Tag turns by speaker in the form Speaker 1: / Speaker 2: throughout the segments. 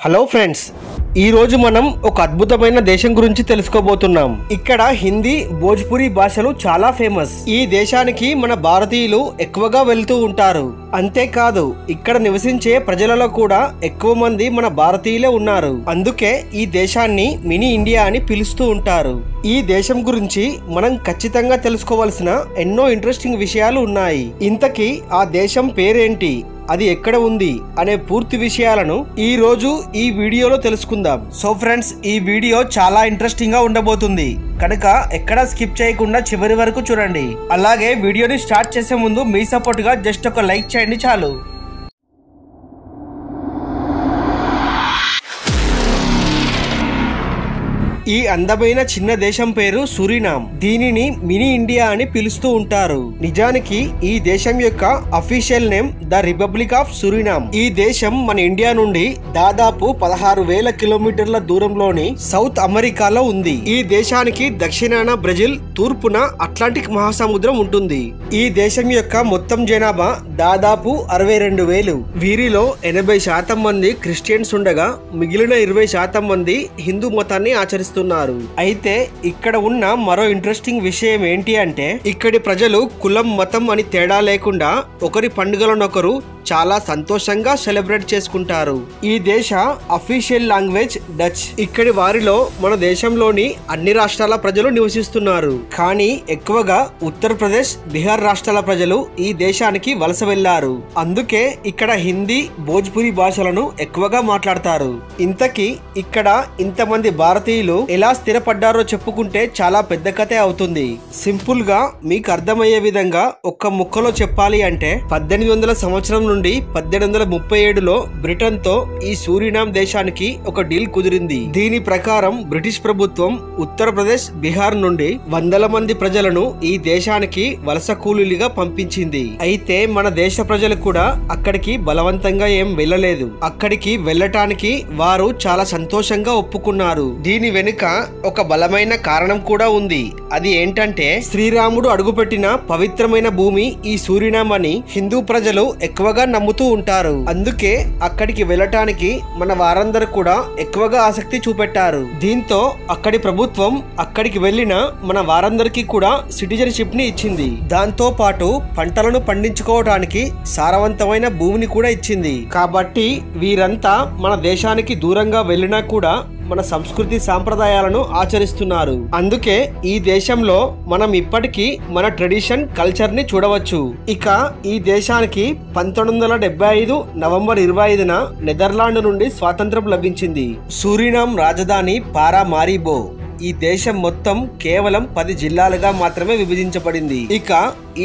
Speaker 1: Hello friends, ఈ రోజు మనం ఒక అద్భుతమైన దేశం గురించి తెలుసుకోబోతున్నాం. ఇక్కడ హిందీ, భోజ్పురి భాషలు చాలా ఫేమస్. ఈ దేశానికి మన భారతీయులు ఎక్కువగా వెళ్తూ ఉంటారు. అంతేకాదు ఇక్కడ నివసించే ప్రజలలో కూడా ఎక్కువ మంది మన భారతీయులే ఉన్నారు. అందుకే ఈ దేశాన్ని మినీ ఇండియా అని పిలుస్తూ ఉంటారు. ఈ దేశం గురించి మనం ఖచ్చితంగా తెలుసుకోవాల్సిన ఎన్నో ఇంట్రెస్టింగ్ విషయాలు ఉన్నాయి. ఇంతకీ ఆ దేశం పేరేంటి, అది ఎక్కడ ఉంది అనే పూర్తి విషయాలను ఈ రోజు ఈ వీడియోలో తెలుసుకుందాం. సో ఫ్రెండ్స్, ఈ వీడియో చాలా ఇంట్రెస్టింగ్ గా ఉండబోతుంది కనుక ఎక్కడా స్కిప్ చేయకుండా చివరి వరకు చూడండి. అలాగే వీడియోని స్టార్ట్ చేసే ముందు మీ సపోర్ట్ గా జస్ట్ ఒక లైక్ చేయండి చాలు. ఈ అందమైన చిన్న దేశం పేరు సురినామ్. దీనిని మినీ ఇండియా అని పిలుస్తూ ఉంటారు. నిజానికి ఈ దేశం యొక్క official name the republic of Suriname. ఈ దేశం మన ఇండియా నుండి దాదాపు 16,000 కిలోమీటర్ల దూరంలోని సౌత్ అమెరికాలో ఉంది. ఈ దేశానికి దక్షిణాన బ్రెజిల్, తూర్పున అట్లాంటిక్ మహాసముద్రం ఉంటుంది. ఈ దేశం యొక్క మొత్తం జనాభా దాదాపు 62,000. వీరిలో 80% మంది క్రిస్టియన్స్ ఉండగా మిగిలిన 20% మంది హిందూ మతాన్ని ఆచరిస్తారు. అయితే ఇక్కడ ఉన్న మరో ఇంట్రెస్టింగ్ విషయం ఏంటి అంటే ఇక్కడి ప్రజలు కులం, మతం అని తేడా లేకుండా ఒకరి పండుగలనొకరు చాలా సంతోషంగా సెలబ్రేట్ చేసుకుంటారు. ఈ దేశ అఫీషియల్ లాంగ్వేజ్ డచ్. ఇక్కడి వారిలో మన దేశంలోని అన్ని రాష్ట్రాల ప్రజలు నివసిస్తున్నారు. కానీ ఎక్కువగా ఉత్తరప్రదేశ్, బీహార్ రాష్ట్రాల ప్రజలు ఈ దేశానికి వలస వెళ్లారు. అందుకే ఇక్కడ హిందీ, భోజ్పురి భాషలను ఎక్కువగా మాట్లాడతారు. ఇంతకీ ఇక్కడ ఇంతమంది భారతీయులు ఎలా స్థిరపడ్డారో చెప్పుకుంటే చాలా పెద్ద కథే అవుతుంది. సింపుల్ గా మీకు అర్థమయ్యే విధంగా ఒక్క ముక్కలో చెప్పాలి అంటే 1800 సంవత్సరం నుండి 1837లో బ్రిటన్ తో ఈ సూరినామ్ దేశానికి ఒక డీల్ కుదిరింది. దీని ప్రకారం బ్రిటిష్ ప్రభుత్వం ఉత్తరప్రదేశ్, బీహార్ నుండి వందల మంది ప్రజలను ఈ దేశానికి వలస కూలీలుగా పంపించింది. అయితే మన దేశ ప్రజలు కూడా అక్కడికి బలవంతంగా ఏం వెళ్ళలేదు. అక్కడికి వెళ్ళటానికి వారు చాలా సంతోషంగా ఒప్పుకున్నారు. దీని వెనుక ఒక బలమైన కారణం కూడా ఉంది. అది ఏంటంటే శ్రీరాముడు అడుగుపెట్టిన పవిత్రమైన భూమి ఈ సూరినామ్ అని హిందూ ప్రజలు ఎక్కువగా నమ్ముతూ ఉంటారు. అందుకే అక్కడికి వెళ్ళటానికి మన వారందరూ కూడా ఎక్కువగా ఆసక్తి చూపెట్టారు. దీంతో అక్కడి ప్రభుత్వం అక్కడికి వెళ్ళిన మన వారందరికీ కూడా సిటిజన్షిప్ ని ఇచ్చింది. దాంతో పాటు పంటలను పండించుకోవడానికి సారవంతమైన భూమిని కూడా ఇచ్చింది. కాబట్టి వీరంతా మన దేశానికి దూరంగా వెళ్ళినా కూడా మన సంస్కృతి సాంప్రదాయాలను ఆచరిస్తున్నారు. అందుకే ఈ దేశంలో మనం ఇప్పటికీ మన ట్రెడిషన్, కల్చర్ ని చూడవచ్చు. ఇక ఈ దేశానికి 1975 నవంబర్ 25న నెదర్లాండ్ నుండి స్వాతంత్రం లభించింది. సూరినామ్ రాజధాని పారామారిబో. ఈ దేశం మొత్తం కేవలం 10 జిల్లాలుగా మాత్రమే విభజించబడింది. ఇక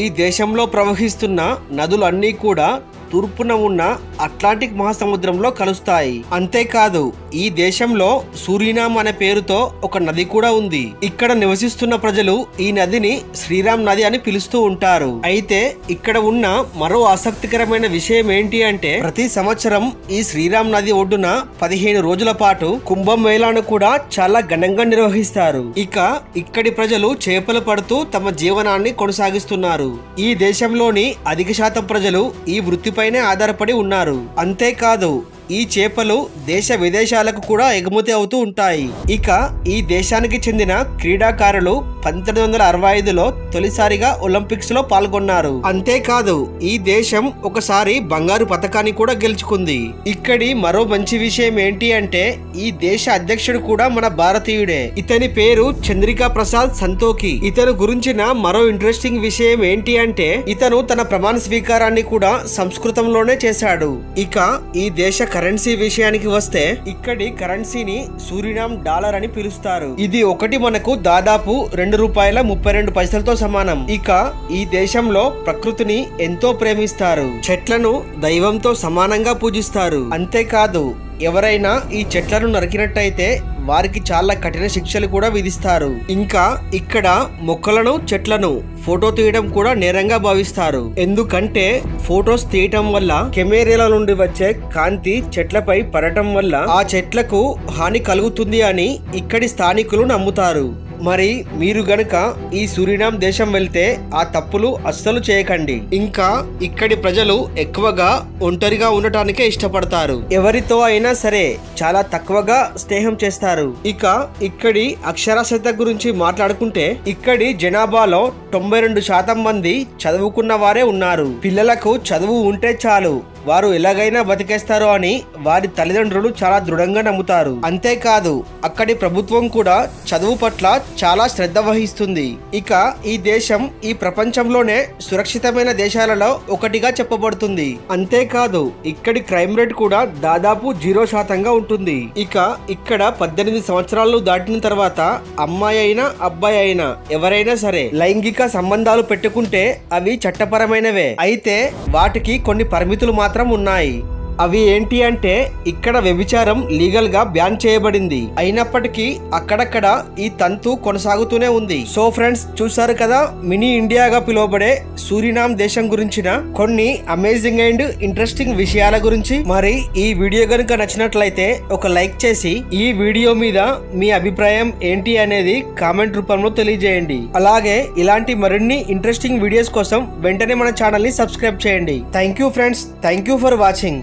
Speaker 1: ఈ దేశంలో ప్రవహిస్తున్న నదులన్నీ కూడా తూర్పున ఉన్న అట్లాంటిక్ మహాసముద్రంలో కలుస్తాయి. అంతేకాదు ఈ దేశంలో సూరినామ్ అనే పేరుతో ఒక నది కూడా ఉంది. ఇక్కడ నివసిస్తున్న ప్రజలు ఈ నదిని శ్రీరామ్ నది అని పిలుస్తూ ఉంటారు. అయితే ఇక్కడ ఉన్న మరో ఆసక్తికరమైన విషయం ఏంటి అంటే ప్రతి సంవత్సరం ఈ శ్రీరామ్ నది ఒడ్డున 15 రోజుల పాటు కుంభమేళాను కూడా చాలా ఘనంగా నిర్వహిస్తారు. ఇక ఇక్కడి ప్రజలు చేపలు పడుతూ తమ జీవనాన్ని కొనసాగిస్తున్నారు. ఈ దేశంలోని అధిక శాతం ప్రజలు ఈ వృత్తిపైనే ఆధారపడి ఉన్నారు. అంతేకాదు ఈ చేపలు దేశ విదేశాలకు కూడా ఎగుమతి అవుతూ ఉంటాయి. ఇక ఈ దేశానికి చెందిన క్రీడాకారులు 1965లో తొలిసారిగా ఒలింపిక్స్ లో పాల్గొన్నారు. అంతేకాదు ఈ దేశం ఒకసారి బంగారు పతకాన్ని కూడా గెలుచుకుంది. ఇక్కడి మరో మంచి విషయం ఏంటి అంటే ఈ దేశ అధ్యక్షుడు కూడా మన భారతీయుడే. ఇతని పేరు చంద్రికా ప్రసాద్ సంతోఖి. ఇతను గురించిన మరో ఇంట్రెస్టింగ్ విషయం ఏంటి అంటే ఇతను తన ప్రమాణ స్వీకారాన్ని కూడా సంస్కృతంలోనే చేశాడు. ఇక ఈ దేశ కరెన్సీ విషయానికి వస్తే ఇక్కడి కరెన్సీని సూరినామ్ డాలర్ అని పిలుస్తారు. ఇది ఒకటి మనకు దాదాపు ₹2.32తో సమానం. ఇక ఈ దేశంలో ప్రకృతిని ఎంతో ప్రేమిస్తారు. చెట్లను దైవంతో సమానంగా పూజిస్తారు. అంతేకాదు ఎవరైనా ఈ చెట్లను నరికినట్టయితే వారికి చాలా కఠిన శిక్షలు కూడా విధిస్తారు. ఇంకా ఇక్కడ మొక్కలను, చెట్లను ఫోటో తీయడం కూడా నేరంగా భావిస్తారు. ఎందుకంటే ఫోటోస్ తీయటం వల్ల కెమెరాల నుండి వచ్చే కాంతి చెట్లపై పడటం వల్ల ఆ చెట్లకు హాని కలుగుతుంది అని ఇక్కడి స్థానికులు నమ్ముతారు. మరి మీరు గనుక ఈ సూరినామ్ దేశం వెళ్తే ఆ తప్పులు అస్సలు చేయకండి. ఇంకా ఇక్కడి ప్రజలు ఎక్కువగా ఒంటరిగా ఉండటానికే ఇష్టపడతారు. ఎవరితో అయినా సరే చాలా తక్కువగా స్నేహం చేస్తారు. ఇక ఇక్కడి అక్షరాస్యత గురించి మాట్లాడుకుంటే ఇక్కడి జనాభాలో 92% మంది చదువుకున్న వారే ఉన్నారు. పిల్లలకు చదువు ఉంటే చాలు, వారు ఎలాగైనా బతికేస్తారు అని వారి తల్లిదండ్రులు చాలా దృఢంగా నమ్ముతారు. అంతేకాదు అక్కడి ప్రభుత్వం కూడా చదువు పట్ల చాలా శ్రద్ధ వహిస్తుంది. ఇక ఈ దేశం ఈ ప్రపంచంలోనే సురక్షితమైన దేశాలలో ఒకటిగా చెప్పబడుతుంది. అంతేకాదు ఇక్కడి క్రైమ్ రేట్ కూడా దాదాపు 0% ఉంటుంది. ఇక ఇక్కడ 18 సంవత్సరాలు దాటిన తర్వాత అమ్మాయి అయినా అబ్బాయి అయినా ఎవరైనా సరే లైంగిక సంబంధాలు పెట్టుకుంటే అవి చట్టపరమైనవే. అయితే వాటికి కొన్ని పరిమితులు మాత్రం ఉన్నాయి. అవి ఏంటి అంటే ఇక్కడ వ్యభిచారం లీగల్ గా బ్యాన్ చేయబడింది. అయినప్పటికీ అక్కడక్కడ ఈ తంతు కొనసాగుతూనే ఉంది. సో ఫ్రెండ్స్, చూసారు కదా మినీ ఇండియాగా పిలువబడే సూరినామ్ దేశం గురించిన కొన్ని అమేజింగ్ అండ్ ఇంట్రెస్టింగ్ విషయాల గురించి. మరి ఈ వీడియో కనుక నచ్చినట్లయితే ఒక లైక్ చేసి ఈ వీడియో మీద మీ అభిప్రాయం ఏంటి అనేది కామెంట్ రూపంలో తెలియజేయండి. అలాగే ఇలాంటి మరిన్ని ఇంట్రెస్టింగ్ వీడియోస్ కోసం వెంటనే మన ఛానల్ ని సబ్స్క్రైబ్ చేయండి. Thank you friends, thank you for watching.